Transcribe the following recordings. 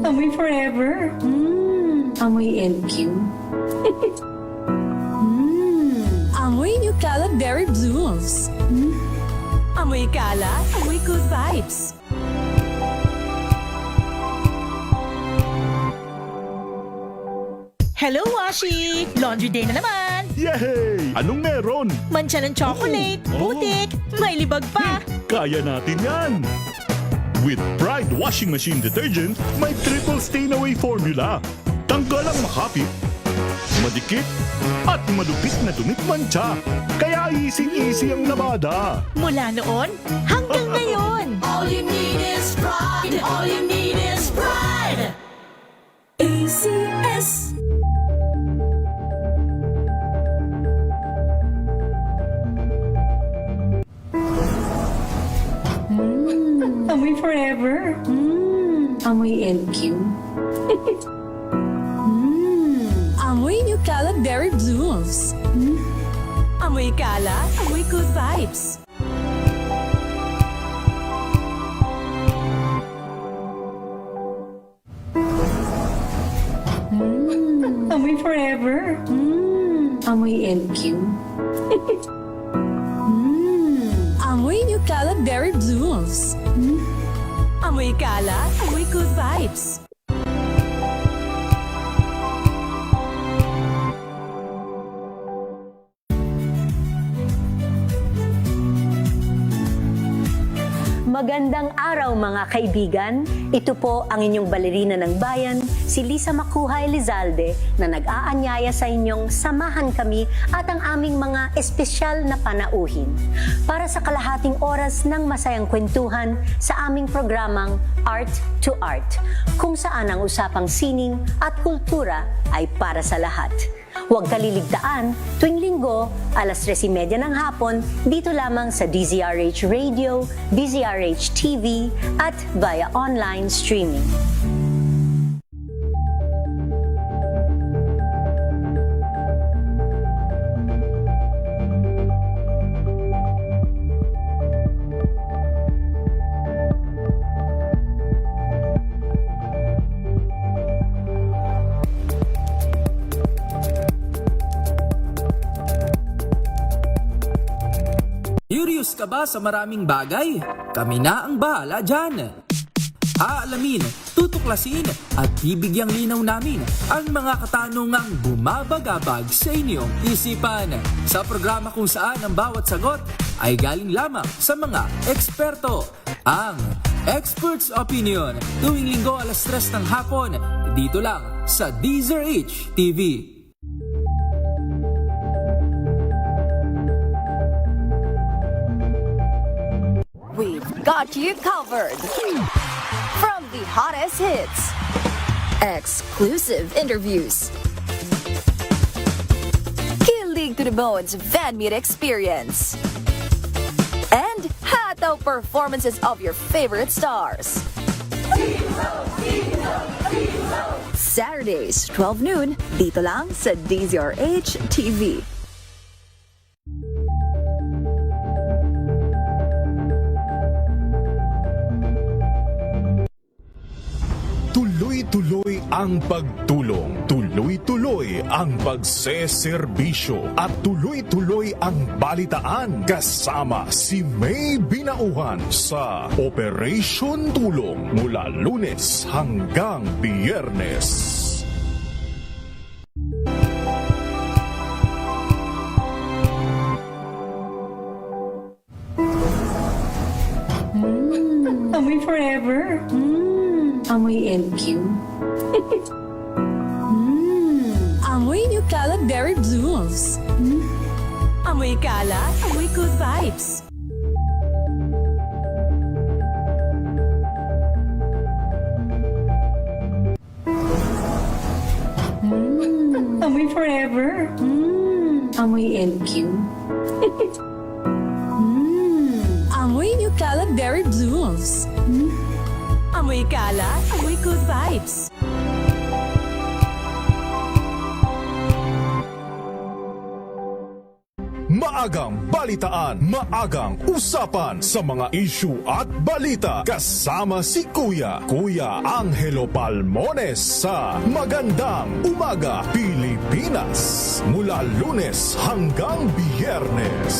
Amoy forever. Amoy LQ. Amoy Nucala Berry Blooms. Amoy Kala, amoy good vibes. Hello, Washi! Laundry day na naman! Yay! Anong meron? Mancha ng chocolate, putik, may libag pa! Kaya natin yan! With Pride Washing Machine Detergent, may triple stain-away formula. Tanggal ang makapit, madikit, at malupit na dumit mancha. Kaya easy-easy ang labada. Mula noon hanggang ngayon! All you need is pride. All you need is pride. ACS. Amoy forever. Amoy LQ. Amoy Nucala Berry Blooms. Amoy Kala, amoy good vibes. Amoy forever. Amoy LQ. Amoy Nucala Berry Blooms. Amoy Kala, amoy good vibes. Magandang araw mga kaibigan. Ito po ang inyong balerina ng bayan, si Lisa Makuha Elizalde, na nag-aanyaya sa inyong samahan kami at ang aming mga espesyal na panauhin para sa kalahating oras ng masayang kwentuhan sa aming programang Art to Art, kung saan ang usapang sining at kultura ay para sa lahat. Huwag kaliligtaan, tuwing linggo, alas 3:30 ng hapon, dito lamang sa DZRH Radio, DZRH TV, at via online streaming. Curious ka ba sa maraming bagay? Kami na ang bahala dyan. Aalamin, tutuklasin at bibigyang linaw namin ang mga katanungang bumabagabag sa inyong isipan. Sa programa kung saan ang bawat sagot ay galing lamang sa mga eksperto. Ang Expert's Opinion, tuwing linggo alas 3 ng hapon, dito lang sa DZRH TV. We've got you covered. From the hottest hits, exclusive interviews, kilig to the bones fan meet experience, and hataw performances of your favorite stars. Saturdays, 12 noon, dito lang sa DZRH TV. Tuloy-tuloy ang pagtulong, tuloy-tuloy ang pagseserbisyo, at tuloy-tuloy ang balitaan kasama si May Binauhan sa Operation Tulong mula Lunes hanggang Biyernes. Amoy forever. Amoy LQ. Amoy Nucala Berry Blooms. Amoy Kala, amoy good vibes. Amoy forever. Amoy LQ. Amoy Nucala Berry Blooms. Amoy Kala, amoy good vibes. maagang balitaan, maagang usapan sa mga issue at balita. Kasama si Kuya Angelo Palmones sa Magandang Umaga Pilipinas. Mula Lunes hanggang Biyernes.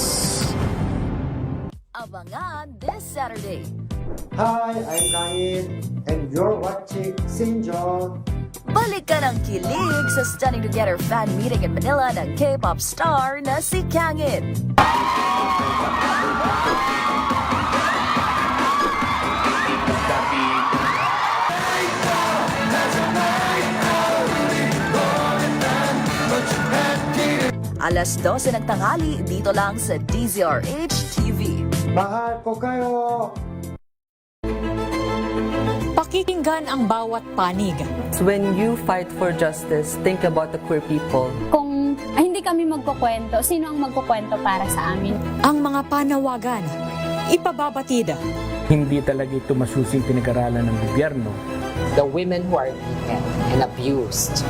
Abangan this Saturday. Hi, I'm Kain, and you're watching Sinjo. Balik ka ng kilig sa Stunning Together fan meeting in Manila ng K-pop star na si Kangin. Alas 12 ng tanghali dito lang sa DZRH TV. Mahal ko kayo. Pakikinggan ang bawat panig. When you fight for justice, think about the queer people. Kung hindi kami magkukwento, sino ang magkukwento para sa amin? Ang mga panawagan, ipababatid. Hindi talaga ito masusing pinag-aralan ng gobyerno. The women who are beaten and abused.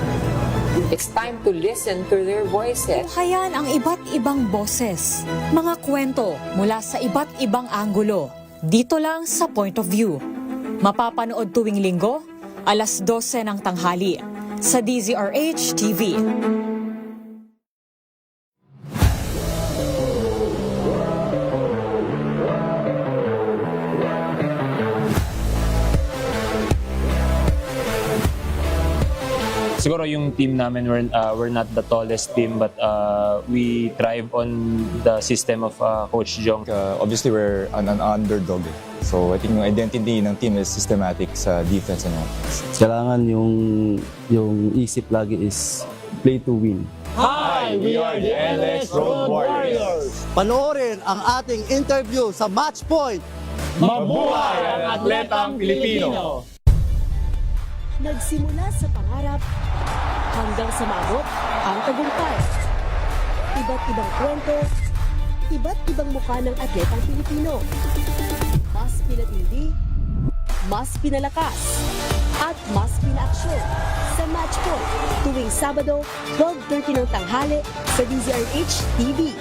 It's time to listen to their voices. Tunghayan ang iba't ibang boses, mga kwento mula sa iba't ibang anggulo. Dito lang sa Point of View. Mapapanood tuwing linggo, alas 12 ng tanghali sa DZRH TV. Siguro yung team namin, we're not the tallest team, but we thrive on the system of Coach Jong. Obviously, we're an underdog. So I think yung identity ng team is systematic sa defense and offense. Kailangan yung isip lagi is play to win. Hi, we are the LS Road Warriors. Panoorin ang ating interview sa Match Point. Mabuhay ang atletang Pilipino! Nagsimula sa pangarap hanggang sa maabot ang tagumpay. Iba't ibang kwento, iba't ibang mukha ng atletang Pilipino. Mas pinatindi, mas pinalakas, at mas pinaaksyon sa Match Point tuwing Sabado, 12:30 ng tanghali sa DZRH TV.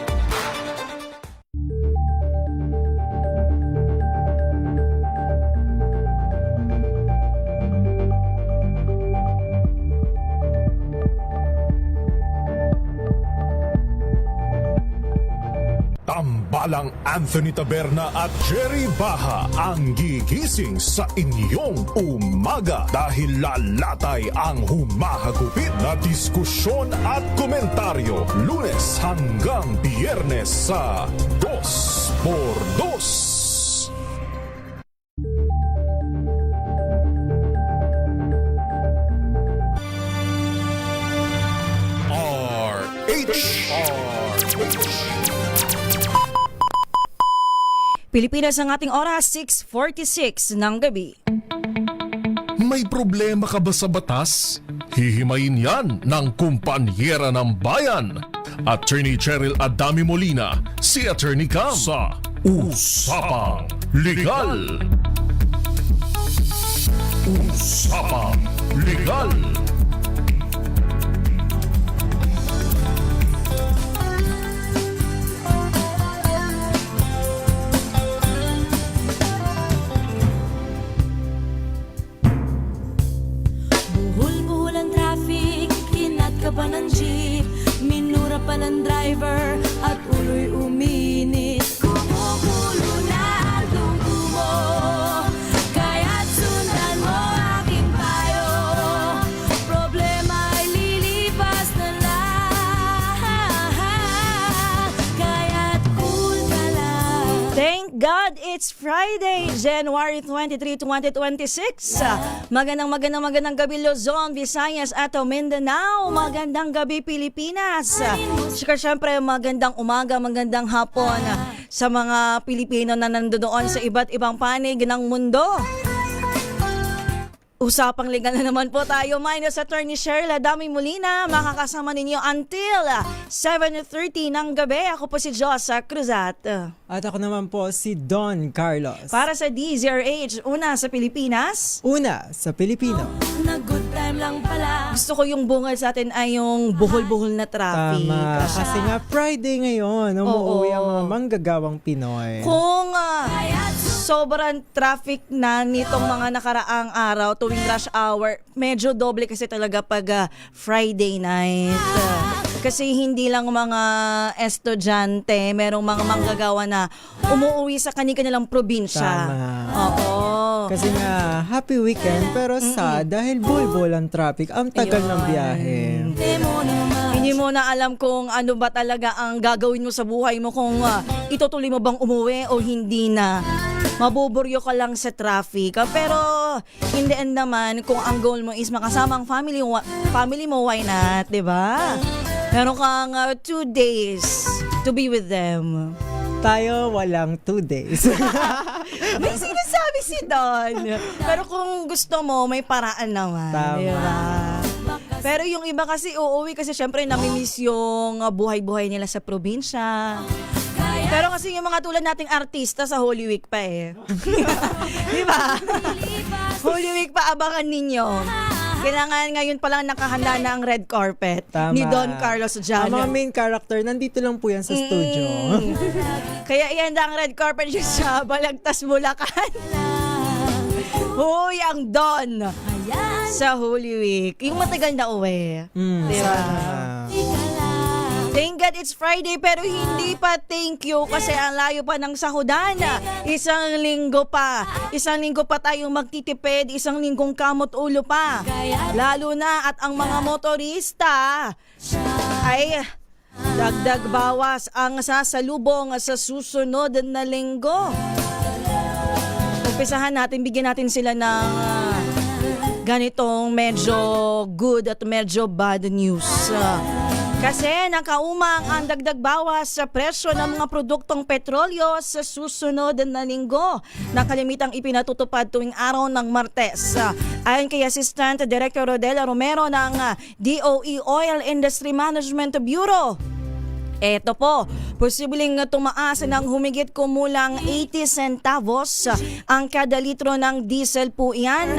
Tambalang Anthony Taberna at Jerry Baha ang gigising sa inyong umaga dahil lalatay ang humahagupit na diskusyon at komentaryo Lunes hanggang Biyernes sa 2x2. Pilipinas ang ating oras, 6:46 ng gabi. May problema ka ba sa batas? Hihimayin yan ng kumpanyera ng bayan. Attorney Cheryl Adami Molina, si Attorney Cam sa Usapang Legal. Usapang Legal. Pa ng jeep, minura pa ng driver at ulo'y uminit. Kumukulo na ang tungko mo, kaya't sundan mo aking payo. Problema ay lilipas na lang, kaya't cool ka lang. Thank God it's Friday, January 23, 2026. Magandang gabi Luzon, Visayas at Mindanao. Magandang gabi Pilipinas. Siyempre magandang umaga, magandang hapon sa mga Pilipino na nandoon sa iba't ibang panig ng mundo. Usapang legal na naman po tayo. Minus Attorney Cheryl Adami Molina, makakasama ninyo until 7:30 ng gabi. Ako po si Josa Cruzat. At ako naman po si Don Carlos. Para sa DZRH, una sa Pilipinas. Una sa Pilipino. Na good time Gusto ko yung bungad sa atin ay yung buhol-buhol na traffic. Tama. Kasi nga Friday ngayon, umuwi ang mga manggagawang Pinoy. Kung sobrang traffic na nitong mga nakaraang araw tuwing rush hour, medyo doble kasi talaga pag Friday night. Kasi hindi lang mga estudyante, merong mga manggagawa na umuwi sa kanilang probinsya. Tama. Oo. Kasi nga, happy weekend, pero sad dahil bulbul ang traffic, ang tagal ng biyahe. Hindi mo na alam kung ano ba talaga ang gagawin mo sa buhay mo, kung itutuloy mo bang umuwi o hindi na. Mabuburyo ka lang sa traffic. Pero in the end naman, kung ang goal mo is makasama ang family mo, why not, di ba? Meron kang 2 days to be with them. Tayo walang 2 days. May sinasabi si Don. Pero kung gusto mo, may paraan naman. Tama. Diba? Pero yung iba kasi uuwi kasi syempre namimiss yung buhay-buhay nila sa probinsya. Pero kasi yung mga tulad nating artista sa Holy Week pa eh. Diba? Holy Week pa, abangan ninyo. Kailangan ngayon pa lang nakahanda na ang red carpet. Tama. Ni Don Carlos Jan. Ang mga main character, nandito lang po yan sa studio. Kaya ihanda ang red carpet dyan sa Balagtas, Bulacan. Hoy, ang Don sa Holy Week. Yung matagal na uwi. Diba? Thank God it's Friday, pero hindi pa thank you kasi ang layo pa ng sahudan. Isang linggo pa tayong magtitipid, isang linggong kamot ulo pa. Lalo na at ang mga motorista ay dagdag bawas ang sasalubong sa susunod na linggo. Umpisahan natin, bigyan natin sila ng ganitong medyo good at medyo bad news. Kasi nakaumang ang dagdag bawas sa presyo ng mga produktong petrolyo sa susunod na linggo na kalimitang ipinatutupad tuwing araw ng Martes. Ayon kay Assistant Director Rodela Romero ng DOE Oil Industry Management Bureau, eto po, posibleng tumaas ng humigit kumulang 80 centavos ang kada litro ng diesel po yan.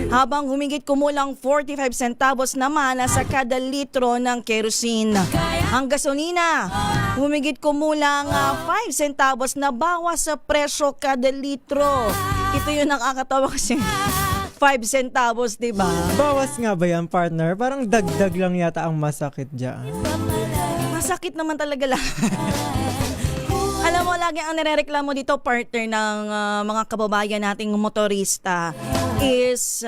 Habang humigit kumulang 45 centavos naman sa kada litro ng kerosene. Ang gasolina, humigit kumulang 5 centavos na bawas sa presyo kada litro. Ito yung nakakatawa kasi 5 centavos, diba? Bawas nga ba yan, partner? Parang dagdag lang yata ang masakit dyan. Masakit naman talaga lang. Alam mo, lagi ang nirereklamo dito, partner, ng mga kababayan nating motorista is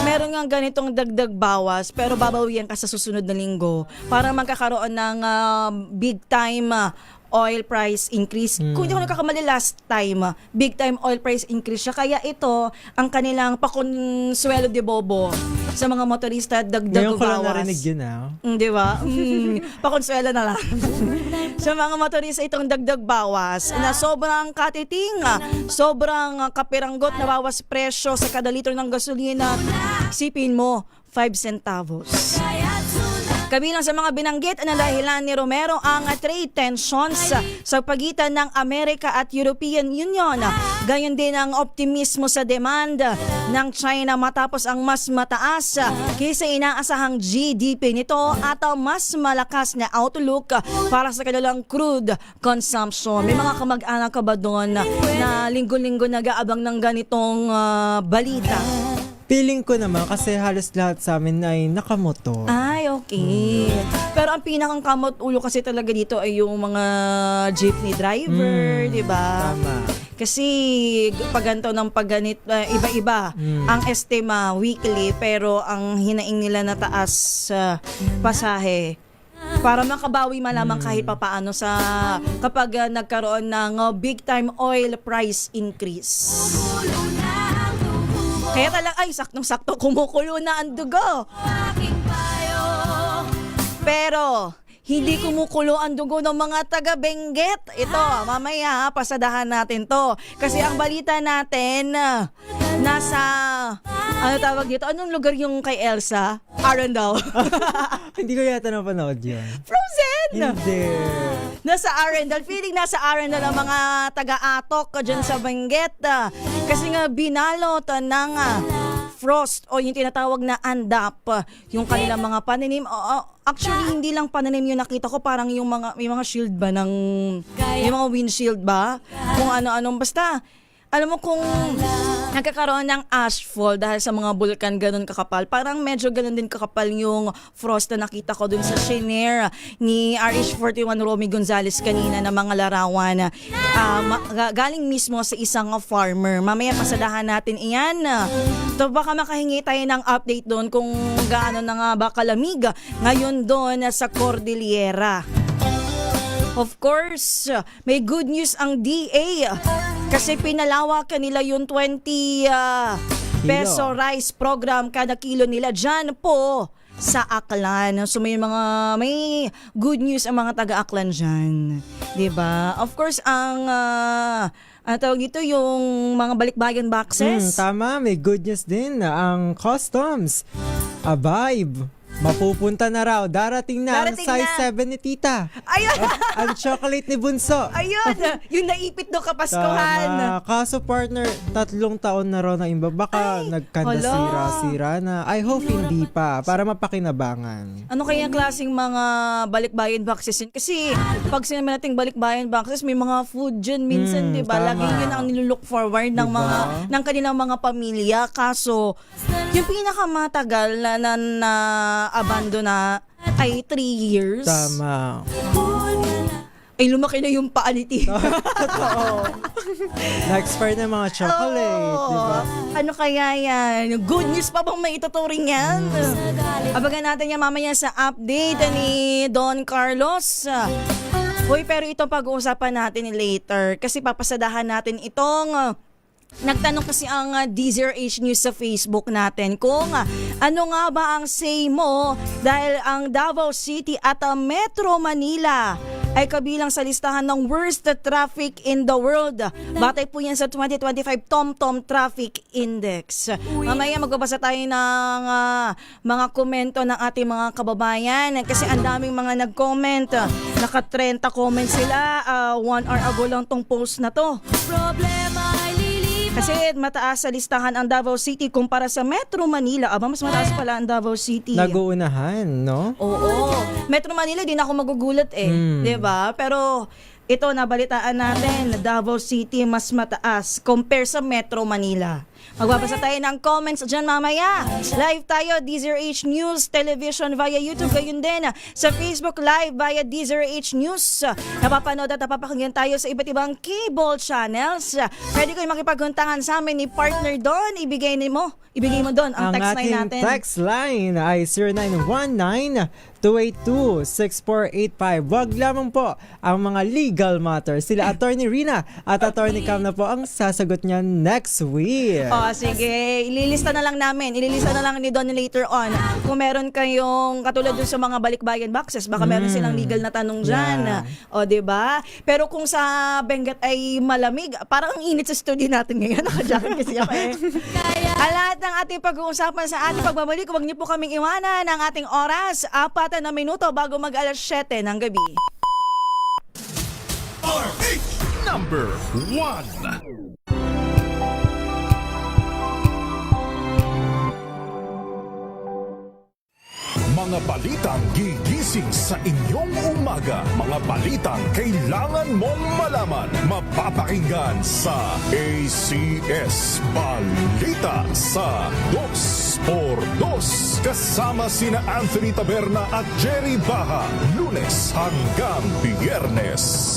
meron nga ganitong dagdag bawas pero babawian ka sa susunod na linggo para magkakaroon ng big time oil price increase. Kung hindi ko nagkakamali last time, big time oil price increase siya. Kaya ito ang kanilang pakonsuelo de bobo sa mga motorista, dagdag bawas. Ngayon ko lang narinig yun, Di ba? Pakonsuelo na lang. Sa mga motorista itong dagdag bawas na sobrang katiting, sobrang kapiranggot na bawas presyo sa kada litro ng gasolina. Isipin mo, 5 centavos. Kabilang sa mga binanggit na dahilan ni Romero ang trade tensions sa pagitan ng Amerika at European Union. Gayon din ang optimismo sa demand ng China matapos ang mas mataas kaysa inaasahang GDP nito at mas malakas na outlook para sa kanilang crude consumption. May mga kamag-anak ka ba doon na linggo-linggo nag-aabang ng ganitong balita? Feeling ko naman kasi halos lahat sa amin ay nakamotor. Ay, okay. Pero ang pinakang kamot ulo kasi talaga dito ay yung mga jeepney driver, di ba? Tama. Kasi pag ganito ng pagganit, iba-iba ang estima weekly pero ang hinaing nila na taas pasahe para makabawi malamang kahit papaano sa kapag nagkaroon ng big time oil price increase. Kaya talaga, ay, saktong-sakto, kumukulo na ang dugo. Pero, hindi kumukulo ang dugo ng mga taga-Benguet. Ito, mamaya, pasadahan natin to. Kasi ang balita natin, nasa, ano tawag dito? Anong lugar yung kay Elsa? Arundel. Hindi ko yata napanood yun. Frozen! Hindi. Nasa Arundel. Feeling nasa Arundel ang mga taga-atok dyan sa Benguet. Kasi nga binalot ng frost o yung tinatawag na andap, yung kanilang mga pananim. Actually, hindi lang pananim yung nakita ko, parang yung may mga shield ba ng, yung mga windshield ba? Kung ano-anong, basta, alam mo kung nagkakaroon ng ashfall dahil sa mga bulkan ganun kakapal, parang medyo ganun din kakapal yung frost na nakita ko dun sa shinare ni RH41 Romy Gonzalez kanina na mga larawan. Galing mismo sa isang farmer. Mamaya pasadahan natin iyan. So baka makahingi tayo ng update doon kung gaano na nga ba kalamig ngayon doon sa Cordillera. Of course, may good news ang DA kasi pinalawak nila yung 20 peso rice program kada kilo nila dyan po sa Aklan. So may good news ang mga taga-Aklan dyan. Diba? Of course, ang tawag dito, yung mga balikbayan boxes. Tama, may good news din. Ang customs, Vibe, mapupunta na raw. Darating na ang size 7 ni Tita. Ayun! Ang chocolate ni Bunso. Ayun! Yung naipit do kapaskuhan. Tama. Kaso partner, 3 taon na raw na imba. Baka nagkanda-sira-sira na. I hope hindi pa. Para mapakinabangan. Ano kaya klaseng mga balikbayan boxes yun? Kasi pag sinabi natin balikbayan boxes, may mga food dyan minsan, diba? Tama. Lagi yun ang nilook forward ng ng kanilang mga pamilya. Kaso, yung pinakamatagal na abandona ay 3 years. Tama. Ay, lumaki na yung paa ni Tita. Totoo. Na-expire na mga chocolate, di ba? Ano kaya yan? Good news pa bang may ituturing yan? Abagan natin yan mamaya sa update ni Don Carlos. Uy, pero ito pag-uusapan natin later kasi papasadahan natin itong nagtanong kasi ang D0H News sa Facebook natin kung ano nga ba ang say mo dahil ang Davao City at Metro Manila ay kabilang sa listahan ng worst traffic in the world. Batay po yan sa 2025 TomTom Traffic Index. Mamaya magbabasa tayo ng mga komento ng ating mga kababayan kasi ang daming mga nag-comment. Naka 30 comments sila. 1 hour ago lang tong post na to. Kasi mataas sa listahan ang Davao City kumpara sa Metro Manila. Mas mataas pala ang Davao City. Nag-uunahan, no? Oo. Metro Manila, din ako magugulat Diba? Pero ito, nabalitaan natin, Davao City mas mataas compare sa Metro Manila. Magbabasa tayo ng comments dyan mamaya. Live tayo, D0H News Television via YouTube. Gayon din sa Facebook Live via D0H News. Napapanood at napapakinggan tayo sa iba't ibang cable channels. Pwede kayo makipagkuntangan sa amin ni partner doon. Ibigay mo doon ang text line natin. Ang ating text line ay 0919-282-6485. Wag lamang po ang mga legal matters. Sila Attorney Rina at Attorney Cam na po ang sasagot niya next week. Sige. Ililista na lang ni Don later on. Kung meron kayong katulad dun sa mga balikbayan boxes, baka meron silang legal na tanong dyan. Diba? Pero kung sa Benguet ay malamig, parang ang init sa studio natin ngayon. Naka-jacket kasi ako Lahat ng ating pag-uusapan sa ating pagbabalik, huwag niyo po kaming iwanan ng ating oras, 4 na minuto bago mag-alas 7 ng gabi. RH number 1. Mga balitang gigising sa inyong umaga. Mga balitang kailangan mong malaman. Mapapakinggan sa ACS Balita sa 2x2. Kasama sina Anthony Taberna at Jerry Baha. Lunes hanggang Biyernes.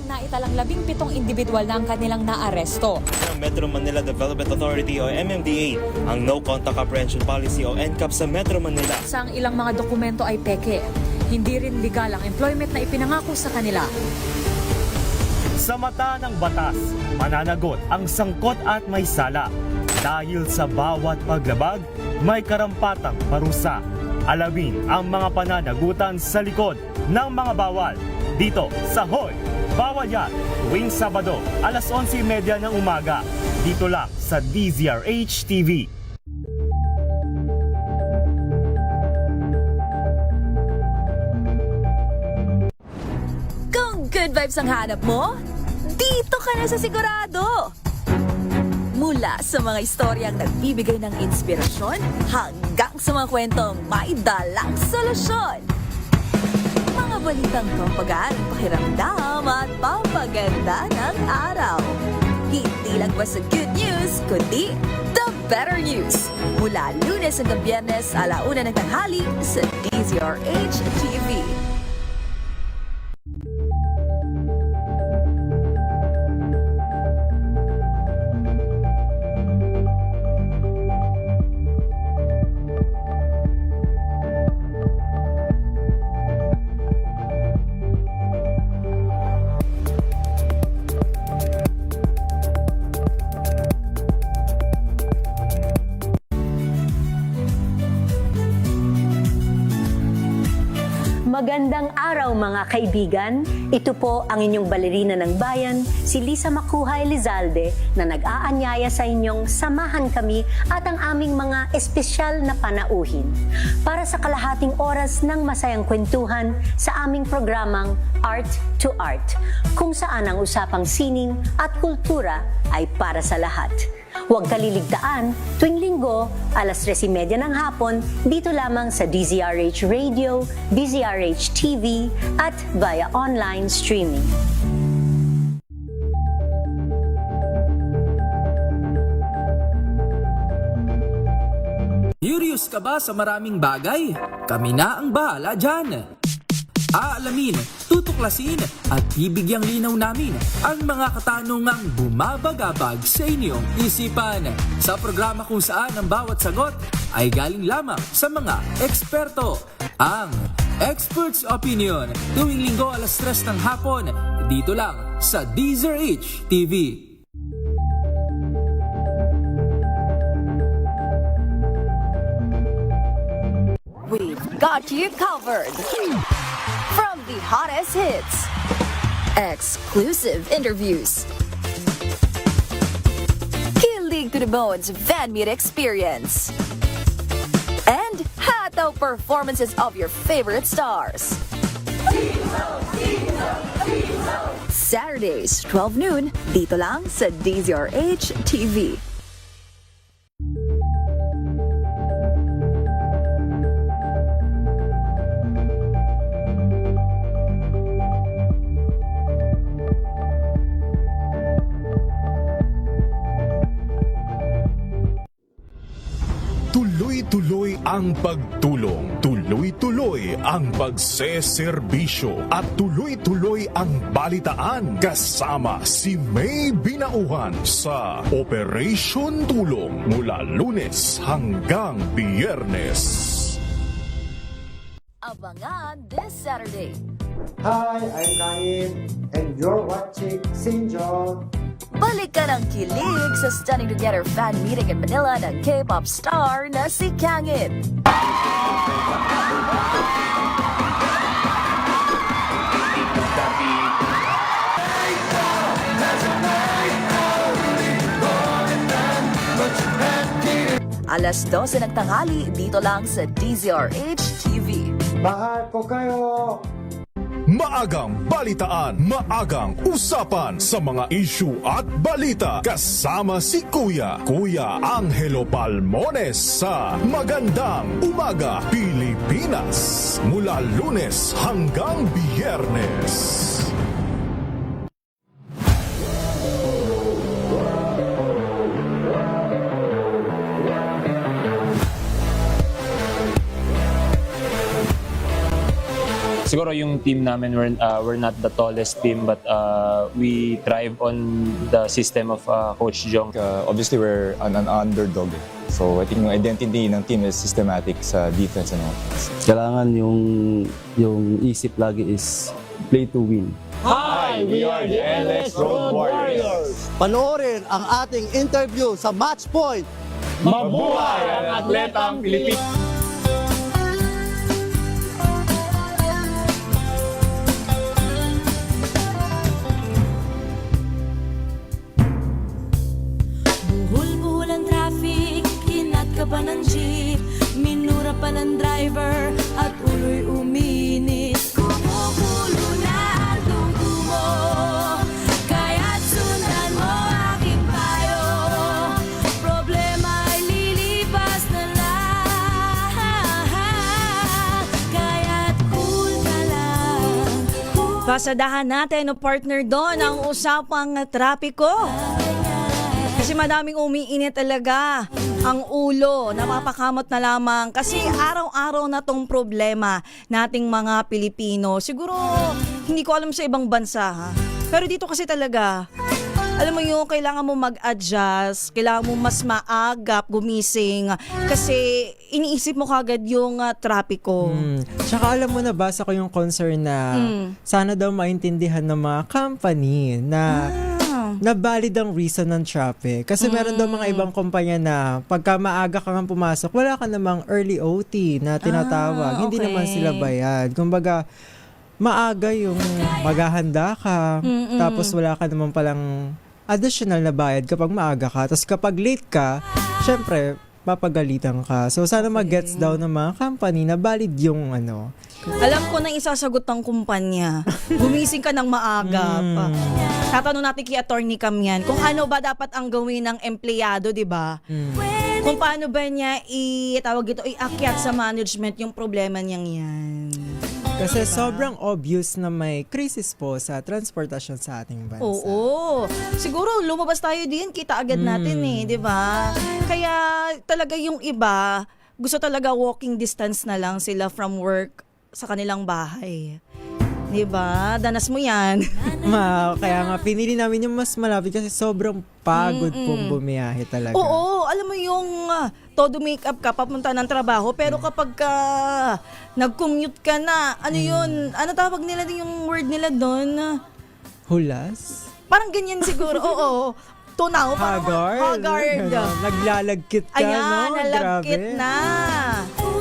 Naitalang 17 individual na ang kanilang naaresto. Metro Manila Development Authority o MMDA ang No Contact Apprehension Policy o NCAP sa Metro Manila. Sa ang ilang mga dokumento ay peke. Hindi rin legal ang employment na ipinangako sa kanila. Sa mata ng batas, mananagot ang sangkot at may sala. Dahil sa bawat paglabag, may karampatang parusa. Alamin ang mga pananagutan sa likod ng mga bawal dito sa Hoy bawal yan tuwing Sabado, alas 11:30 ng umaga. Dito lang sa DZRH TV. Kung good vibes ang hanap mo, dito ka na sa sigurado! Mula sa mga istoryang nagbibigay ng inspirasyon hanggang sa mga kwentong may dalang solusyon. Mga balitang pampagaan, pakiramdam at pampaganda ng araw. Hindi lang ba sa good news, kundi the better news. Mula Lunes hanggang Biyernes, 1:00 ng tanghali sa DZRH TV. Magandang araw mga kaibigan. Ito po ang inyong balerina ng bayan, si Lisa Macuhay Lizalde, na nag-aanyaya sa inyong samahan kami at ang aming mga espesyal na panauhin para sa kalahating oras ng masayang kwentuhan sa aming programang Art to Art, kung saan ang usapang sining at kultura ay para sa lahat. Huwag kaliligtaan, tuwing linggo, 3:30 ng hapon, dito lamang sa DZRH Radio, DZRH TV, at via online streaming. Curious ka ba sa maraming bagay? Kami na ang bahala dyan. Aalamin, tutuklasin at bibigyang linaw namin ang mga katanungang bumabagabag sa inyong isipan. Sa programa kung saan ang bawat sagot ay galing lamang sa mga eksperto. Ang Expert's Opinion, tuwing linggo 3:00 ng hapon, dito lang sa DZRH TV. We've got you covered. From the hottest hits, exclusive interviews, kilig to the bones fan meet experience, and hataw performances of your favorite stars. Saturdays, 12 noon, dito lang sa DZRH TV. Tuloy-tuloy ang pagtulong, tuloy-tuloy ang pagseserbisyo, at tuloy-tuloy ang balitaan kasama si May Binauhan sa Operation Tulong mula Lunes hanggang Biyernes. Abangan this Saturday. Hi, I'm Kain, and you're watching Sinjo. Balik ka ng kilig sa Stunning Together fan meeting in Manila ng K-pop star na si Kangin. Alas 12 ng tanghali, dito lang sa DZRH TV. Mahal ko kayo! Maagang balitaan, maagang usapan sa mga issue at balita kasama si Kuya Angelo Palmones sa Magandang Umaga Pilipinas mula Lunes hanggang Biyernes. Siguro yung team namin, we're not the tallest team, but we thrive on the system of Coach Jong. Obviously, we're an underdog. So I think yung identity ng team is systematic sa defense and offense. Kailangan yung isip lagi is play to win. Hi, we are the LS Road Warriors. Panoorin ang ating interview sa Match Point. Mabuhay ang atletang Pilipino! pa ng jeep, minura pa ng driver, at ulo'y uminit. Kumukulo na ang dugo mo, kaya't sundan mo aking payo. Problema ay lilipas na lang, kaya't cool ka lang. Pasadahan natin, no, partner Don, ang usapang trapiko. Kasi madaming umiinit talaga ang ulo, napapakamot na lamang kasi araw-araw na tong problema nating mga Pilipino. Siguro hindi ko alam sa ibang bansa, ha? Pero dito kasi talaga, alam mo yung kailangan mo mag-adjust, kailangan mo mas maagap gumising kasi iniisip mo kagad yung trapiko. Tsaka alam mo, nabasa ko yung concern na sana daw maintindihan ng mga company na valid ang reason ng traffic. Kasi meron daw mga ibang kumpanya na pagka maaga ka nga pumasok, wala ka namang early OT na tinatawag. Hindi naman sila bayad. Kumbaga, maaga yung maghahanda ka, tapos wala ka naman palang additional na bayad kapag maaga ka. Tapos kapag late ka, syempre, papagalitan ka. So, sana mag-gets daw ng mga company na valid yung ano. Alam ko na isasagot ng kumpanya. Gumising ka ng maaga. Tatanong natin kay Attorney Cam yan, kung ano ba dapat ang gawin ng empleyado, di ba? Kung paano ba niya iakyat sa management yung problema niyang yan. Kasi sobrang obvious na may crisis po sa transportasyon sa ating bansa. Oo. Siguro lumabas tayo din, kita agad natin di ba? Kaya talaga yung iba, gusto talaga walking distance na lang sila from work sa kanilang bahay. Di ba? Danas mo yan. Kaya nga pinili namin yung mas malapit kasi sobrang pagod pong bumiyahe talaga. Oo, alam mo yung todo makeup ka papunta ng trabaho, pero kapag nag-commute ka na, ano yun? Ano tawag nila din yung word nila doon? Hulas? Parang ganyan siguro. Oo. Tunaw. Haggard. Naglalagkit ka, ayan, no? nalagkit Grabe. na.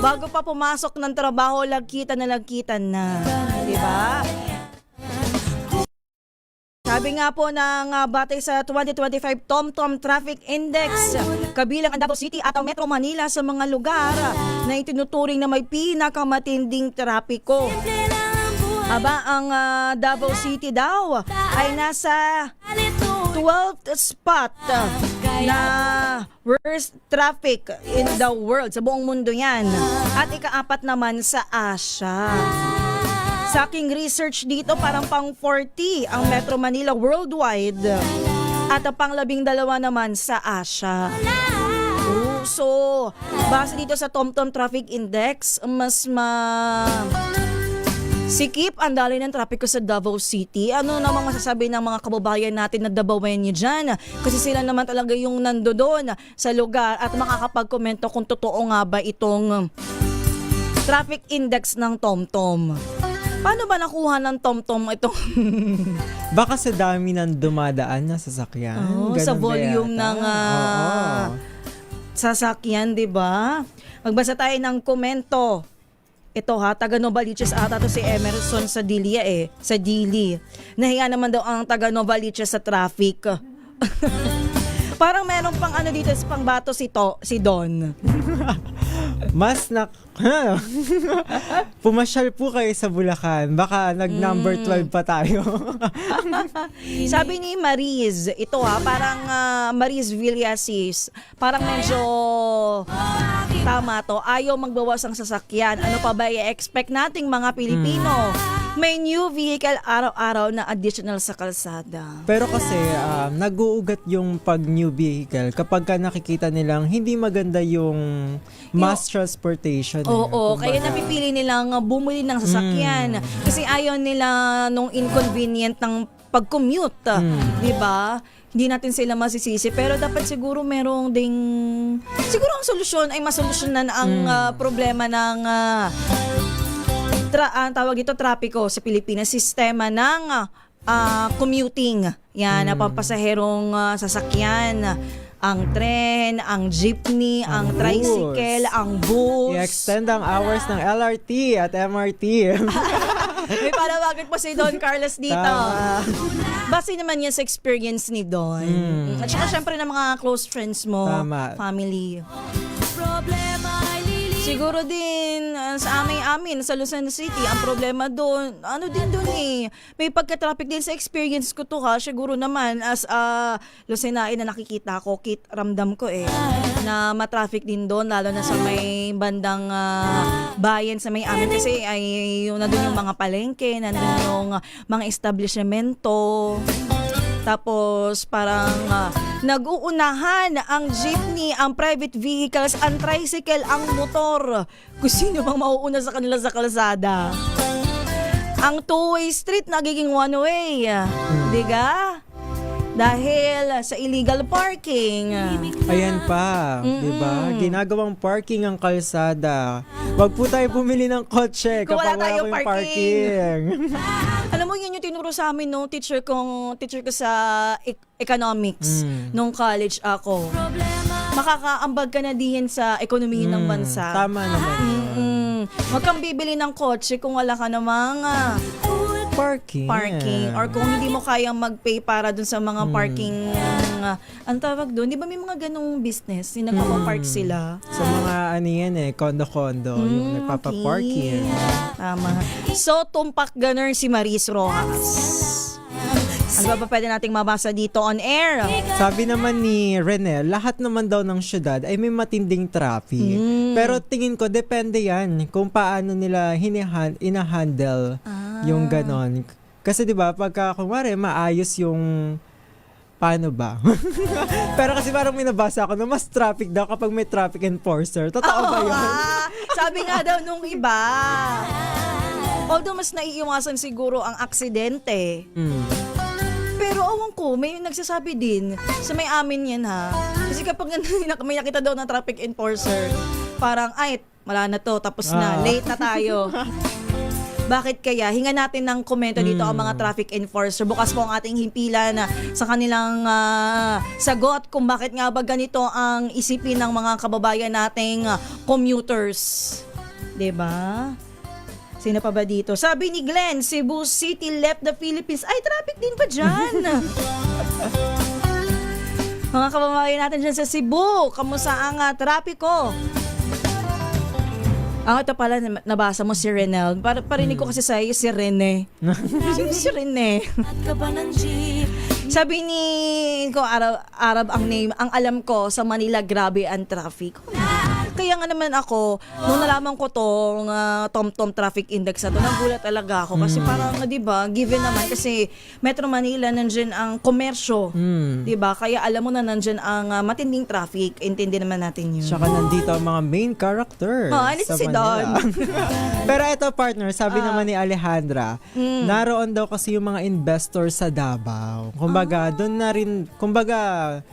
Bago pa pumasok ng trabaho, lagkitan na. Di ba? Sabi nga po ng batay sa 2025 TomTom Traffic Index, kabilang ang Davao City at ang Metro Manila sa mga lugar na itinuturing na may pinakamatinding trapiko. Aba, ang Davao City daw ay nasa 12th spot na worst traffic in the world. Sa buong mundo yan. At ika-4 naman sa Asia. Sa aking research dito, parang pang 40 ang Metro Manila worldwide. At ang pang 12 naman sa Asia. So, base dito sa TomTom Traffic Index, mas sikip ang daloy ng trapiko sa Davao City. Ano namang masasabi ng mga kababayan natin na Davaoenyo dyan? Kasi sila naman talaga yung nandoon sa lugar at makakapag-komento kung totoo nga ba itong traffic index ng TomTom. Paano ba nakuha ng TomTom itong Baka sa dami ng dumadaan na sasakyan. sa volume ng sasakyan, di ba? Magbasa tayo ng komento. Ito taga Novaliches ata to si Emerson sa Dilia sa Dili. Nahiya naman daw ang taga Novaliches sa traffic. Parang meron pang dito sa pangbato si Don. Mas pumasyal po kayo sa Bulacan. Baka nag-number 12 pa tayo. Sabi ni Mariz, ito parang Mariz Villasis, parang medyo tama to. Ayaw magbawas ang sasakyan. Ano pa ba i-expect nating mga Pilipino? May new vehicle araw-araw na additional sa kalsada. Pero kasi nag-uugat yung pag new vehicle kapag ka nakikita nilang hindi maganda yung mass transportation. Oo, kaya napipili nilang bumili ng sasakyan kasi ayaw nila nung inconvenient ng pag-commute, di ba? Hindi natin sila masisisi, pero dapat siguro merong siguro ang solusyon ay masolusyonan ang problema ng tawag dito trapiko sa Pilipinas, sistema ng commuting. Yan, pampasaherong sasakyan. Ang tren, ang jeepney, ang tricycle, ang bus. I-extend ang hours ng LRT at MRT. May panawagan po si Don Carlos dito. Base naman yan sa experience ni Don. At saka syempre ng mga close friends mo, family. Siguro din sa amin sa Luzon City, ang problema doon, ano din doon may pagka-traffic din sa experience ko to ha. Siguro naman as Lucenae na nakikita ko, ramdam ko na matraffic din doon, lalo na sa may bandang bayan sa may amin kasi ay nandun yung mga palengke, nandun yung mga establishmento. Tapos parang nag-uunahan ang jeepney, ang private vehicles, ang tricycle, ang motor. Kung sino bang mauuna sa kanila sa kalsada. Ang two-way street nagiging one-way. Diga? Dahil sa illegal parking. Ayan pa, di ba? Ginagawang parking ang kalsada. Wag po tayo bumili ng kotse kapag wala tayong parking. Alam mo, yun yung tinuro sa amin nung teacher ko sa economics nung college ako. Makakaambag ka na din sa ekonomiya ng bansa. Tama naman. Wag kang bibili ng kotse kung wala ka namang parking. Or kung hindi mo kayang mag-pay para dun sa mga parking, ang tawag dun, di ba may mga ganong business, yung nagpapapark sila? Sa mga condo-condo, yung nagpapaparking. Tama. So, tumpak ganun si Maris Rojas. Ano ba pwede nating mabasa dito on air? Sabi naman ni Rene, lahat naman daw ng syudad ay may matinding traffic. Pero tingin ko, depende yan kung paano nila inahandle yung ganon. Kasi diba, pagka kumari, maayos yung paano ba? Pero kasi parang may nabasa ako na mas traffic daw kapag may traffic enforcer. Totoo ba yun? Sabi nga daw nung iba. Although mas naiiwasan siguro ang aksidente. Pero awan ko, may nagsasabi din sa may amin yan ha. Kasi kapag may nakita daw ng traffic enforcer, parang ay, wala na to, tapos na, late na tayo. Bakit kaya? Hinga natin ng komento dito ang mga traffic enforcer. Bukas po ang ating himpilan sa kanilang sagot kung bakit nga ba ganito ang isipin ng mga kababayan nating commuters. 'Di ba? Sino pa ba dito? Sabi ni Glenn, Cebu City left the Philippines. Ay, traffic din pa dyan. Mga kababayan natin dyan sa Cebu, kamusta ang trapiko? Ito pala, nabasa mo si Renel. Parinig ko kasi sa'yo si Rene. Si Rene. Sabi ni Arab ang name, ang alam ko sa Manila, grabe ang traffic. Kaya nga naman ako, nung nalaman ko tong TomTom Traffic Index na to, nagulat talaga ako. Kasi parang, di ba, given naman, kasi Metro Manila, nandyan ang komersyo. Di ba? Kaya alam mo na nandyan ang matinding traffic. Intindi naman natin yun. Tsaka nandito ang mga main characters sa si Manila. Pero ito, partner, sabi naman ni Alejandra, naroon daw kasi yung mga investors sa Davao. Kumbaga, doon na rin,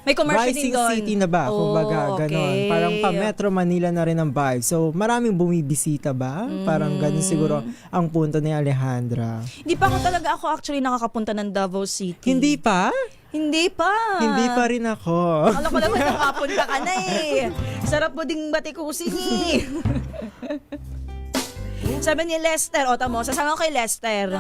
may commercial rising din doon. city na ba? Kumbaga, ganon. Parang pa Metro Manila na rin ang vibe. So, maraming bumibisita ba? Parang ganun siguro ang punto ni Alejandra. Hindi pa ako actually nakakapunta ng Davao City. Hindi pa? Hindi pa. Hindi pa rin ako. Alam ko naman nakapunta ka na Sarap mo ding batikusin Sabi ni Lester, tamo, sasama ko kay Lester.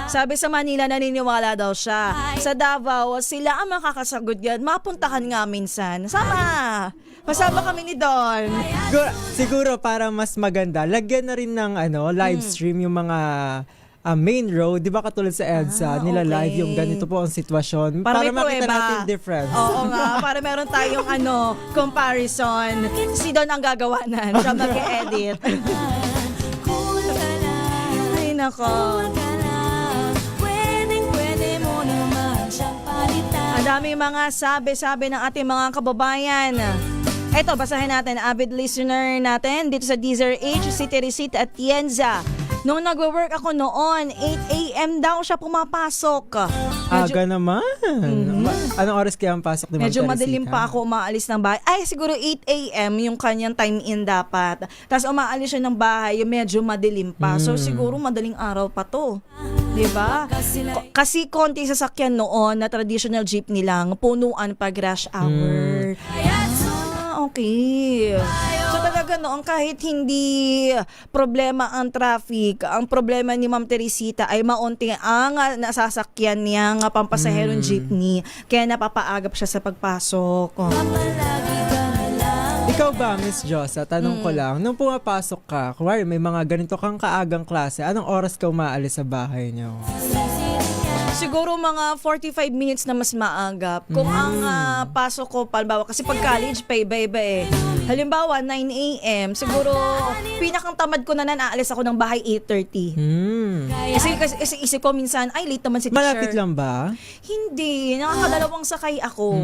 Sabi sa Manila, naniniwala daw siya. Sa Davao, sila ang makakasagot yan. Mapuntahan nga minsan. Masama kami ni Don. Siguro para mas maganda, lagyan na rin ng live stream yung mga main road, di ba katulad sa EDSA, nila live yung ganito po ang sitwasyon para makita natin difference. Oo nga, para meron tayong comparison. Si Don ang gagawa na, siya mag-edit. Ay nako. Ang daming mga sabi ng ating mga kababayan. Eto, basahin natin, avid listener natin dito sa Deezer H, City Receipt at Tienza. Nung nagwo-work ako noon, 8 a.m. daw siya pumapasok. Aga naman. Anong oras kaya ang pasok ni Ma'am Medyo Teresita? madilim pa ako umaalis ng bahay. Ay, siguro 8 a.m. yung kanyang time in dapat. Tapos umaalis siya ng bahay, yung medyo madilim pa. So siguro madaling araw pa to. Diba? Kasi konti sasakyan noon na traditional jeepney lang, punuan pag rush hour. Okay. So talaga noon kahit hindi problema ang traffic, ang problema ni Ma'am Teresita ay maunti ang nasasakyan niyang pampasaherong jeepney. Kaya napapaagap siya sa pagpasok. Ikaw ba, Miss Josa, tanong ko lang, nung pumapasok ka, kuwari may mga ganito kang kaagang klase, anong oras ka umaalis sa bahay niyo? Siguro mga 45 minutes na mas maagap. Kung ang pasok ko, palbawa, kasi pag college, pa iba-iba eh. Halimbawa, 9 a.m., siguro pinakang tamad ko na aalis ako ng bahay 8:30. Kasi isip ko minsan, ay late naman si teacher. Malapit lang ba? Hindi, nakakadalawang sakay ako.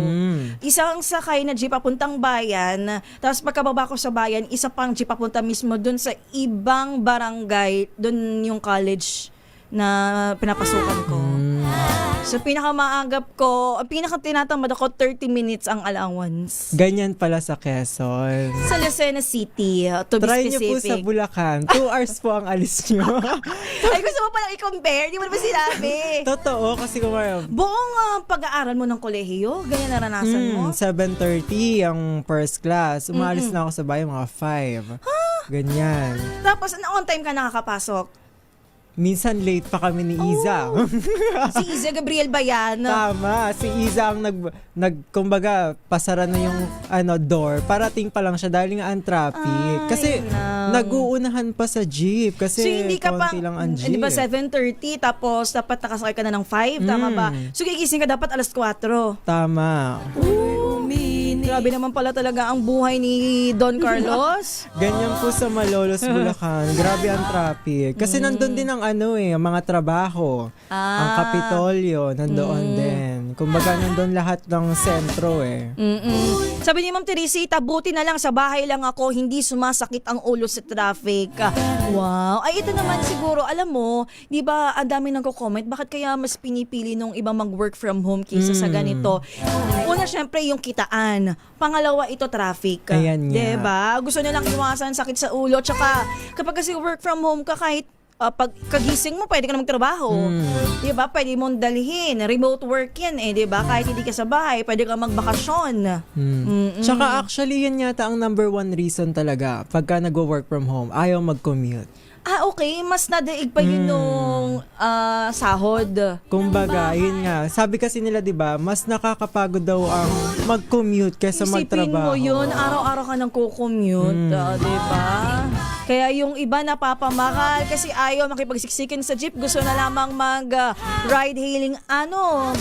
Isang sakay na jeep papuntang bayan, tapos pagkababa ko sa bayan, isa pang jeep papunta mismo dun sa ibang barangay, dun yung college na pinapasukan ko. So, pinakamaagap ko, pinakatinatamad ako, 30 minutes ang allowance. Ganyan pala sa Quezon. Sa Lucena City, to be Try specific. niyo po sa Bulacan. 2 hours po ang alis niyo. Ay, gusto mo palang i-compare? Di mo naman sinabi. Totoo, kasi kung buong pag-aaral mo ng kolehiyo, ganyan naranasan mo? 7:30 ang first class. Umalis na ako sa bahay mga 5. Ganyan. Tapos, on time ka nakakapasok? Minsan late pa kami ni Iza. Si Iza Gabriel ba yan? Tama, si Iza ang kumbaga, pasara na yung door. Parating pa lang siya dahil nga ang traffic. Kasi nag-uunahan pa sa jeep. Kasi so, hindi ka konti lang ang jeep. Di ba 7:30 tapos dapat nakasakay ka na ng 5, tama ba? So gigising ka dapat alas 4. Tama. Grabe naman pala talaga ang buhay ni Don Carlos. Ganyan po sa Malolos, Bulacan. Grabe ang traffic. Kasi nandun din ang ang mga trabaho. Ang Kapitolyo, nandoon din. Kumbaga, nandun lahat ng sentro eh. Sabi ni Ma'am Teresita, buti na lang sa bahay lang ako, hindi sumasakit ang ulo sa traffic. Wow. Ay, ito naman siguro, alam mo, di ba, ang dami nagko-comment, bakit kaya mas pinipili nung iba mag-work from home kaysa sa ganito? Una, syempre, yung kitaan. Pangalawa, ito traffic. Ayan nga. Diba? Gusto nilang iwasan sakit sa ulo. Tsaka, kapag kasi work from home ka, kahit pag kagising mo, pwede ka na magtrabaho. Diba? Pwede mong dalhin. Remote work yan eh, diba? Kahit hindi ka sa bahay, pwede ka magbakasyon. Tsaka actually, yan yata ang number 1 reason talaga pagka nag-work from home, ayaw mag-commute. Okay. Mas nadaig pa yun nung sahod. Kumbaga, yun nga. Sabi kasi nila, di ba, mas nakakapagod daw ang mag-commute kaysa magtrabaho. Isipin mo yun, araw-araw ka nang kukommute, di ba? Kaya yung iba napapamakal kasi ayaw makipagsiksikin sa jeep. Gusto na lamang mag-ride-hailing ano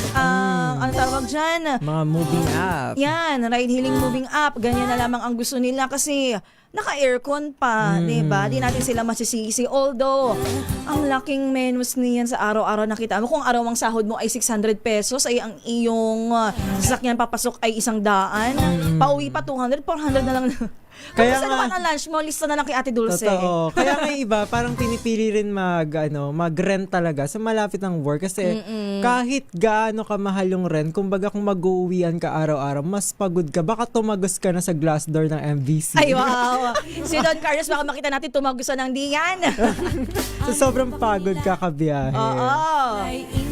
tawag dyan? Mga moving app. Yan, ride-hailing moving app. Ganyan na lamang ang gusto nila kasi naka-aircon pa, di ba? Di natin sila masisisi. Although, ang laking menus niyan sa araw-araw nakita mo. Kung araw ang sahod mo ay 600 pesos, ay ang iyong sasakyan papasok ay 100. Pauwi pa 200, 400 na lang. Kaya naman ang lunch mo, lista na lang kay Ate Dulce. Totoo. Kaya may iba, parang pinipili rin mag-rent talaga sa malapit ng work. Kasi kahit gaano kamahal yung rent, kumbaga kung mag-uuwian ka araw-araw, mas pagod ka. Baka tumagos ka na sa glass door ng MVC. Ay, wow. Si Don Carlos, baka makita natin tumagusan ng diyan. So, sobrang pagod ka kabiyahe. Oo.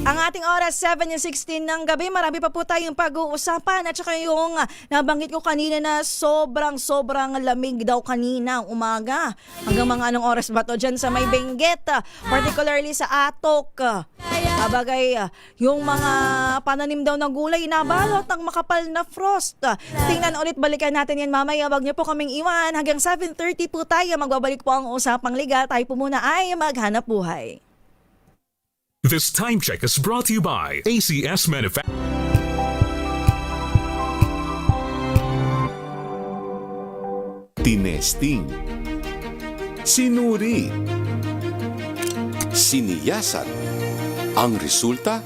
Ang ating oras, 7:16 ng gabi. Marami pa po tayong pag-uusapan. At saka yung nabanggit ko kanina na sobrang lamig daw kanina umaga. Hanggang mga anong oras ba to dyan sa may Benguet, particularly sa Atok. Bagay, yung mga pananim daw ng gulay nabalot ng makapal na frost. Tingnan ulit, balikan natin yan mamaya. Wag niyo po kaming iwan. Hanggang 7:30 po tayo. Magbabalik po ang usapang liga. Tayo po muna ay maghanap buhay. This time check is brought to you by ACS Manufacturing. Tinesting, sinuri, siniyasan. Ang resulta?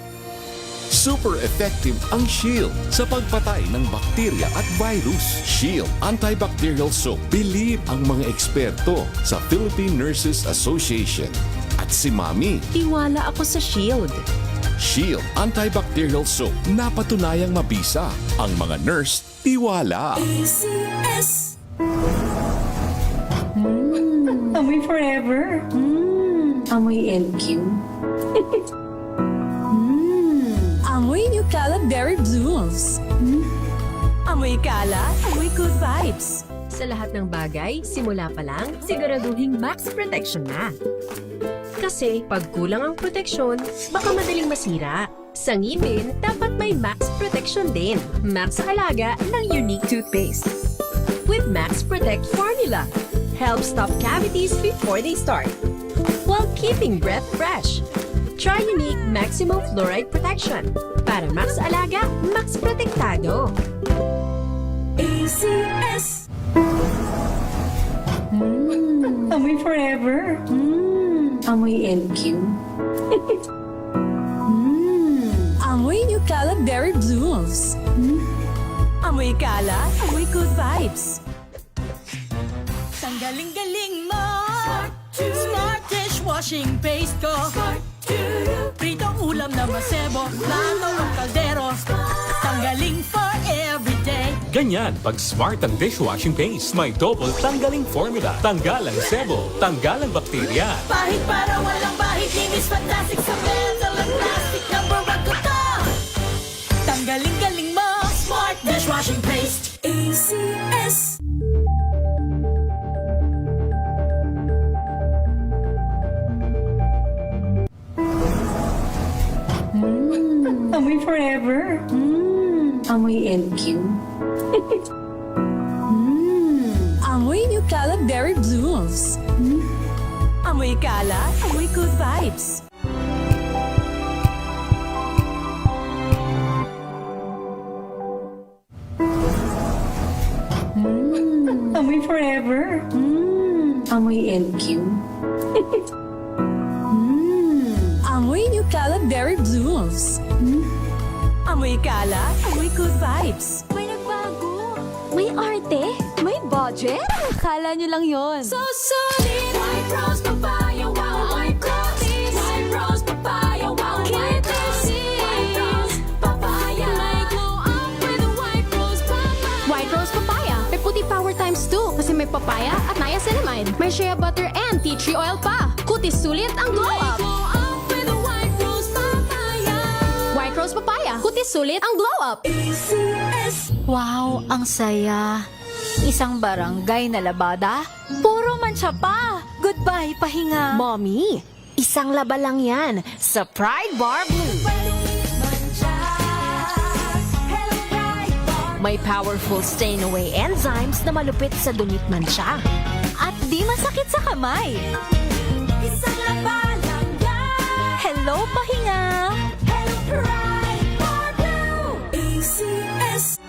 Super effective ang Shield sa pagpatay ng bakterya at virus. Shield Antibacterial Soap. Believe ang mga eksperto sa Philippine Nurses Association. At si Mami. Tiwala ako sa Shield. Shield Antibacterial Soap. Napatunayang mabisa. Ang mga nurse, tiwala. ACS. Amoy forever. Amoy LQ. Amoy Nucala Berry Blooms. Amoy Kala, amoy good vibes. Sa lahat ng bagay, simula pa lang, siguraduhin max protection na. Kasi pag kulang ang proteksyon, baka madaling masira. Sa ngipin, dapat may max protection din. Max sa alaga ng Unique Toothpaste. with Max Protect formula. Helps stop cavities before they start, while keeping breath fresh. Try unique maximum fluoride protection. Para Max Alaga, Max Protektado. ACS. Amoy forever. Amoy LQ. Amoy New Cala Berry Blooms. Amoy Cala, amoy good vibes. Tanggaling-galing mo. Smart dishwashing paste ko. Pritong ulam na masebo. Plato ang kaldero. Tanggaling for everyday. Ganyan pag smart ang dishwashing paste. May double tanggaling formula. Tanggal ang sebo, tanggal ang bakterya. Pahit para walang bahid. Linis fantastic sa metal at plastic. Number 1 ko to. Tanggaling-galing mo. Smart dishwashing paste. ACS. Amoy forever. Amoy LQ. Amoy New Cala Berry Blooms. Amoy Cala, amoy good vibes. Amoy forever. Amoy LQ. Amoy New Cala Berry Blooms. Amoy Cala, amoy good vibes. May nagbago. May arte. May budget. Akala nyo lang yon. So solid. White rose papaya. Wow. White rose. White rose papaya. Wow. White rose. White rose papaya. May glow up with a white rose papaya. White rose papaya. May puti power times 2 kasi may papaya at niacinamide. May shea butter and tea tree oil pa. Kutis sulit ang glow up. White rose papaya. Kutis sulit ang glow up. Wow, ang saya. Isang barangay na labada, puro mancha pa. Goodbye, pahinga. Mommy, isang laba lang yan sa Pride Bar Blue. May powerful stain away enzymes na malupit sa dunit mancha. At di masakit sa kamay. Isang laba lang yan. Hello, pahinga. Hello, Pride Bar Blue. ACS.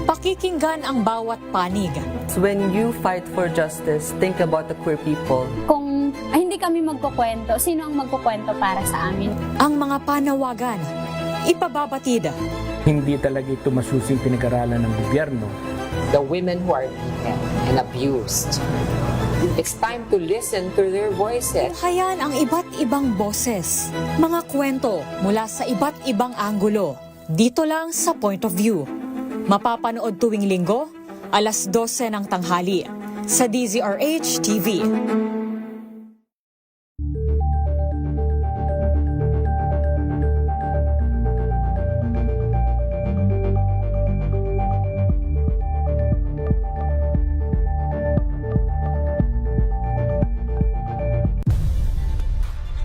Pakikinggan ang bawat panig. When you fight for justice, think about the queer people. Kung hindi kami magkukwento, sino ang magkukwento para sa amin? Ang mga panawagan, ipababatid. Hindi talaga ito masusing pinag-aralan ng gobyerno. The women who are beaten and abused. It's time to listen to their voices. Hayan ang iba't ibang boses. Mga kwento mula sa iba't ibang anggulo. Dito lang sa Point of View. Mapapanood tuwing linggo, alas 12 ng tanghali sa DZRH TV.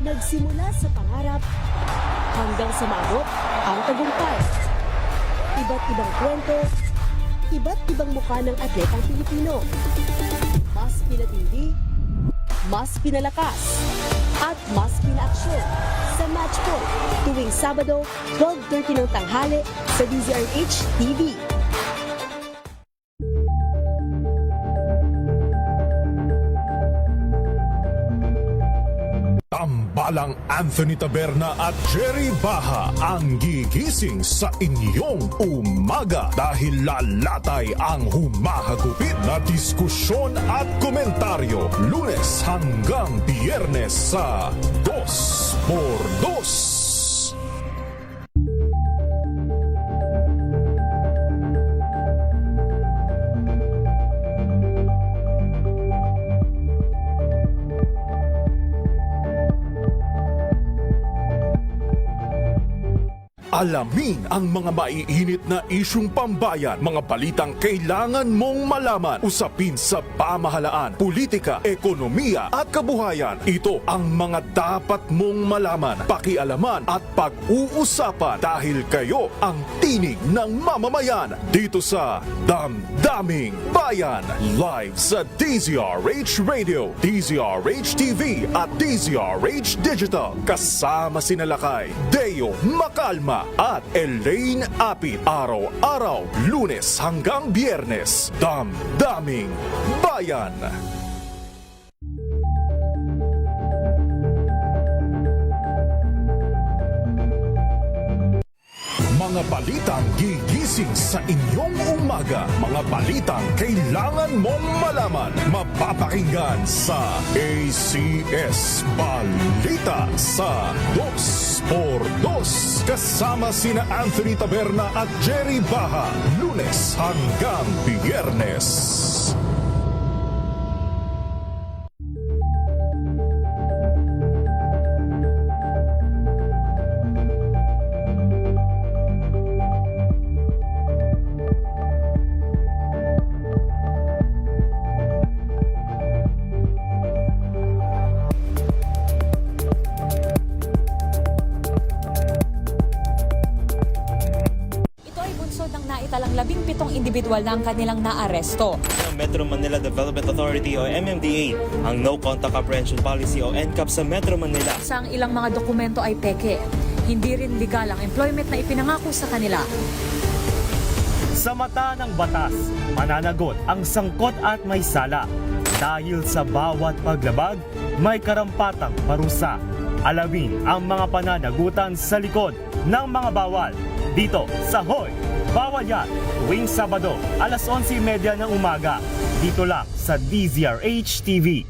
Nagsimula sa pangarap hanggang sa maabot ang tagumpay. Iba't ibang kwento, iba't ibang mukha ng atletang Pilipino. Mas pinatindi, mas pinalakas, at mas pinaaksyon sa Match Point tuwing Sabado, 12:30 ng tanghali sa DZRH TV. Tambalang Anthony Taberna at Jerry Baha ang gigising sa inyong umaga dahil lalatay ang humahagupit na diskusyon at komentaryo Lunes hanggang Biyernes sa 2x2. Alamin ang mga maiinit na isyung pambayan, mga balitang kailangan mong malaman, usapin sa pamahalaan, politika, ekonomiya at kabuhayan. Ito ang mga dapat mong malaman, pakialaman at pag-uusapan dahil kayo ang tinig ng mamamayan dito sa Damdaming Bayan. Live sa DZRH Radio, DZRH TV at DZRH Digital. Kasama sina Lakay, Deo Macalma at Elaine Apit. Araw-araw, Lunes hanggang Biyernes. Damdaming Bayan. Mga balitang gigising sa inyong umaga. Mga balitang kailangan mong malaman. Mapapakinggan sa ACS Balita sa 2x2. Kasama sina Anthony Taberna at Jerry Baha. Lunes hanggang Biyernes. Naitalang 17 individual na ang kanilang naaresto. Metro Manila Development Authority o MMDA ang No Contact Apprehension Policy o NCAP sa Metro Manila. Sa ang ilang mga dokumento ay peke. Hindi rin legal ang employment na ipinangako sa kanila. Sa mata ng batas, mananagot ang sangkot at may sala. Dahil sa bawat paglabag, may karampatang parusa. Alamin ang mga pananagutan sa likod ng mga bawal. Dito sa Hoy! Bawal Yan, tuwing Sabado, alas 11:30 ng umaga. Dito lang sa DZRH TV.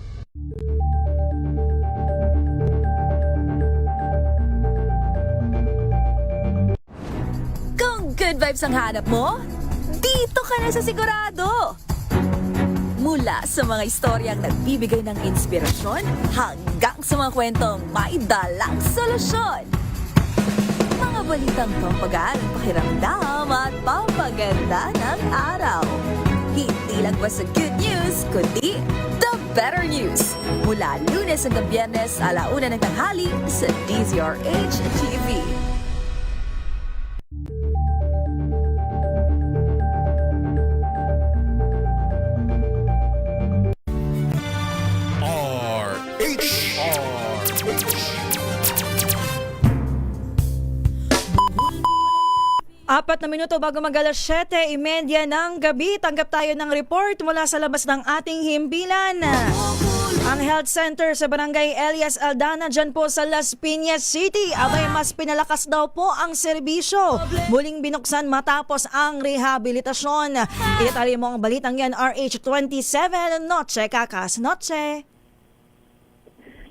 Kung good vibes ang hanap mo, dito ka na sa Sigurado! Mula sa mga istoryang nagbibigay ng inspirasyon hanggang sa mga kwentong may dalang solusyon. Mga balitang pampagaan, pakiramdam at pampaganda ng araw. Hindi lang ba sa good news, kundi the better news. Mula Lunes hanggang Biyernes, 1:00 ng tanghali sa DZRH TV. Apat na minuto bago mag-alas 7:30 ng gabi, tanggap tayo ng report mula sa labas ng ating himpilan. Ang health center sa Barangay Elias Aldana dyan po sa Las Piñas City, abay mas pinalakas daw po ang serbisyo. Muling binuksan matapos ang rehabilitasyon. Itali mo ang balitang yan, RH27 Noche Kakas Noche.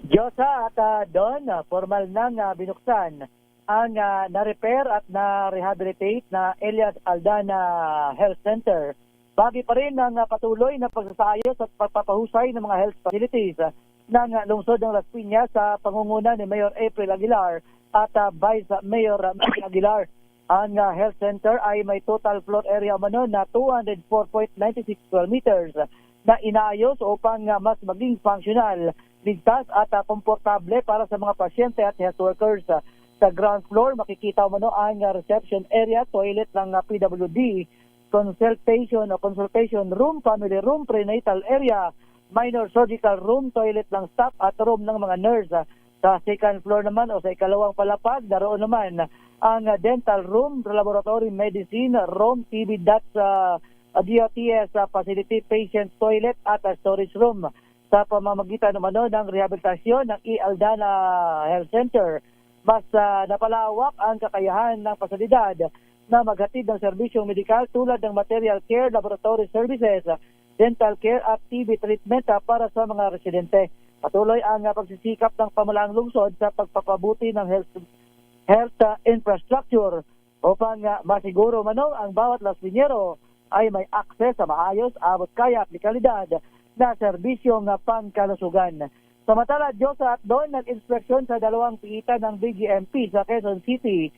Diyosa at Don, formal nang binuksan ang na-repair at na-rehabilitate na Elias Aldana Health Center. Bagay pa rin ang patuloy na pagsasayos at pagpapahusay ng mga health facilities ng lungsod ng Las Piñas sa pangunguna ni Mayor April Aguilar at Vice Mayor Mike Aguilar. Ang health center ay may total floor area umano na 204.96 square meters na inaayos upang mas maging functional, ligtas at komportable para sa mga pasyente at health workers. Sa ground floor, makikita mo ang reception area, toilet ng PWD, consultation room, family room, prenatal area, minor surgical room, toilet ng staff at room ng mga nurse. Sa second floor naman o sa ikalawang palapag, naroon naman ang dental room, laboratory medicine, room, TB DOTS, DOTS facility, patient toilet at storage room. Sa pamamagitan naman ng rehabilitasyon ng Aldana Health Center, mas napalawak ang kakayahan ng pasilidad na maghatid ng serbisyong medikal tulad ng material care, laboratory services, dental care at TB treatment para sa mga residente. Patuloy ang pagsisikap ng pamalaang lungsod sa pagpapabuti ng health infrastructure upang masiguro ang bawat Laspinero ay may akses sa maayos, abot kaya at kalidad na serbisyong pangkalusugan. Samantala, Diyosa at Don, nag-inspeksyon sa dalawang piitan ng BGMP sa Quezon City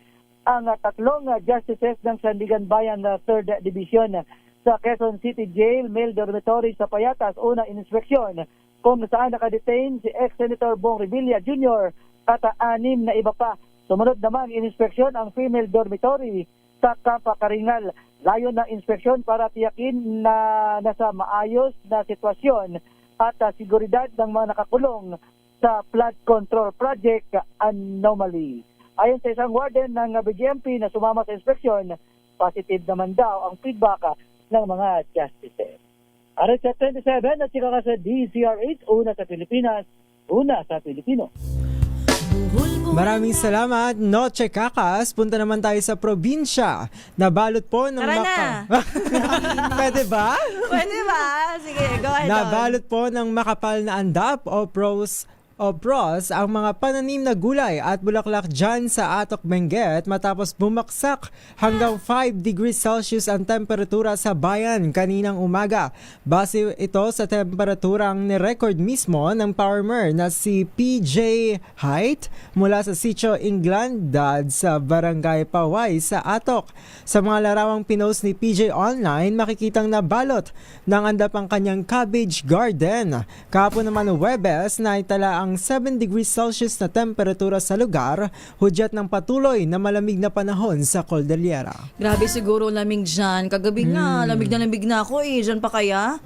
ang tatlong justices ng Sandigan Bayan na 3rd Division sa Quezon City Jail, male dormitory sa Payatas, unang inspeksyon kung saan nakadetain si ex-Senator Bong Revilla Jr. at 6 na iba pa. Sumunod naman inspeksyon ang female dormitory sa Campa Karingal. Layon ng inspeksyon para tiyakin na nasa maayos na sitwasyon at seguridad ng mga nakakulong sa flood control project anomaly. Ayon sa isang warden ng BGMP na sumama sa inspeksyon, positive naman daw ang feedback ng mga justices. Arat sa 27 at sika ka sa DZRH, una sa Pilipinas, una sa Pilipino. Maraming salamat, Noche Kakas. Punta naman tayo sa probinsya. Nabalot po ng Pwede ba? Pwede ba? Sige, go ahead. Nabalot po ng makapal na andap o pros ang mga pananim na gulay at bulaklak dyan sa Atok, Benguet matapos bumaksak hanggang 5 degrees Celsius ang temperatura sa bayan kaninang umaga. Base ito sa temperaturang nirecord mismo ng farmer na si PJ Height mula sa Sitio Inglandad sa Barangay Paway sa Atok. Sa mga larawang pinost ni PJ online, makikitang nabalot ng andap ang kanyang cabbage garden. Kahapon naman Huwebes na itala ang 7 degrees Celsius na temperatura sa lugar, hudyat ng patuloy na malamig na panahon sa Cordillera. Grabe siguro lamig dyan. Kagabi nga, lamig na ako eh. Dyan pa kaya?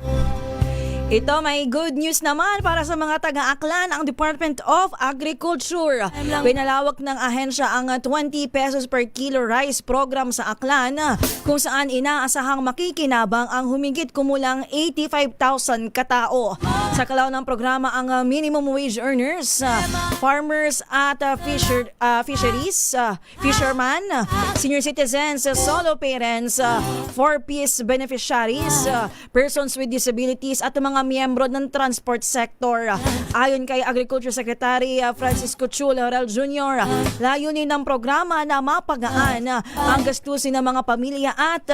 Ito, may good news naman para sa mga taga-Aklan. Ang Department of Agriculture pinalawak ng ahensya ang 20 pesos per kilo rice program sa Aklan, kung saan inaasahang makikinabang ang humigit kumulang 85,000 katao. Sa kalaw ng programa ang minimum wage earners, farmers at fisherman, senior citizens, solo parents, 4-piece beneficiaries, persons with disabilities at mga miyembro ng transport sector. Ayon kay Agriculture Secretary Francisco Chu Laurel Jr., layunin ng programa na mapagaan ang gastusin ng mga pamilya at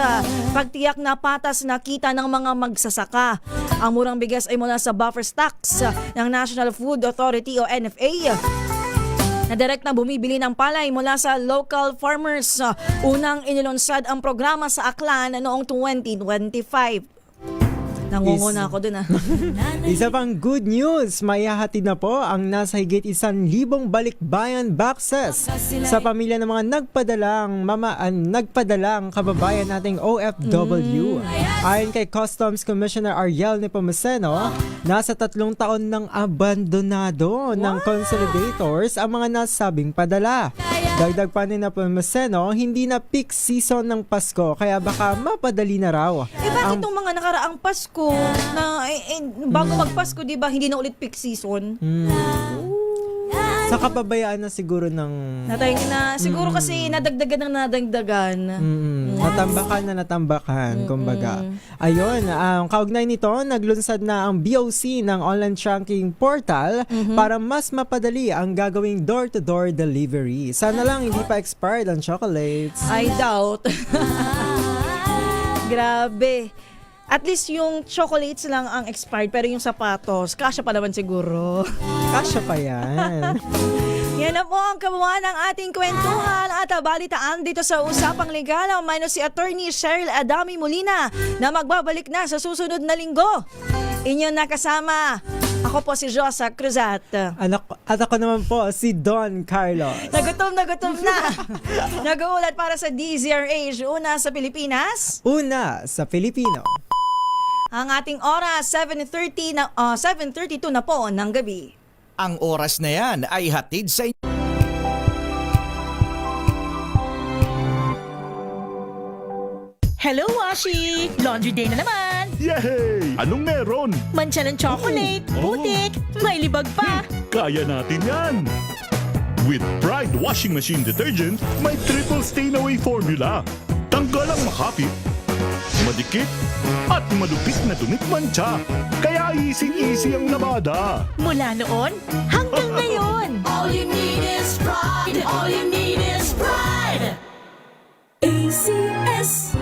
pagtiyak na patas na kita ng mga magsasaka. Ang murang bigas ay mula sa buffer stocks ng National Food Authority o NFA na direct na bumibili ng palay mula sa local farmers. Unang inilunsad ang programa sa Aklan noong 2025. Nangunguna ako dun Isa pang good news, maihahatid na po ang nasa higit 1,000 balikbayan boxes sa pamilya ng mga nagpadalang kababayan nating OFW. Ayon kay Customs Commissioner Ariel Nepomuceno, nasa 3 taon nang abandonado ng consolidators ang mga nasabing padala. Dagdag pa ni Nepomuceno, hindi na peak season ng Pasko kaya baka mapadali na raw. Bakit itong mga nakaraang Pasko na bago magpasko, di ba, hindi na ulit peak season? Sa kapabayaan na siguro ng... siguro kasi nadagdagan. Natambakan, kumbaga. Ayun, kaugnay nito, naglunsad na ang BOC ng online tracking portal para mas mapadali ang gagawing door-to-door delivery. Sana lang hindi pa expired ang chocolates. I doubt. Grabe. At least yung chocolates lang ang expired, pero yung sapatos, kasya pa naman siguro. Kasya pa yan. Yan na po ang kabuuan ng ating kwentuhan at balitaan dito sa Usapang Legal. Minus si Attorney Cheryl Adami Molina na magbabalik na sa susunod na linggo. Inyong nakasama, ako po si Josa Cruzat. At ako naman po si Don Carlos. Nagutom na. Nag-uulat para sa DZRH, una sa Pilipinas. Una sa Pilipino. Ang ating oras, 7:32 na po ng gabi. Ang oras na yan ay hatid sa inyo. Hello, Washi! Laundry day na naman! Yay! Anong meron? Mancha ng chocolate, putik, may libag pa! Kaya natin yan! With Pride Washing Machine Detergent, may triple stain-away formula. Tanggalang makapit, madikit, at malupit na dumit mancha. Kaya easy-easy ang labada. Mula noon hanggang ngayon. All you need is pride. All you need is pride. ACS.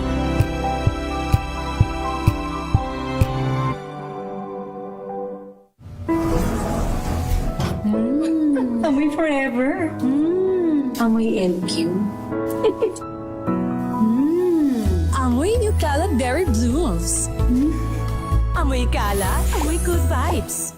Amoy forever. Amoy LQ. Amoy New Cala Berry Blooms. Amoy Cala, amoy good vibes.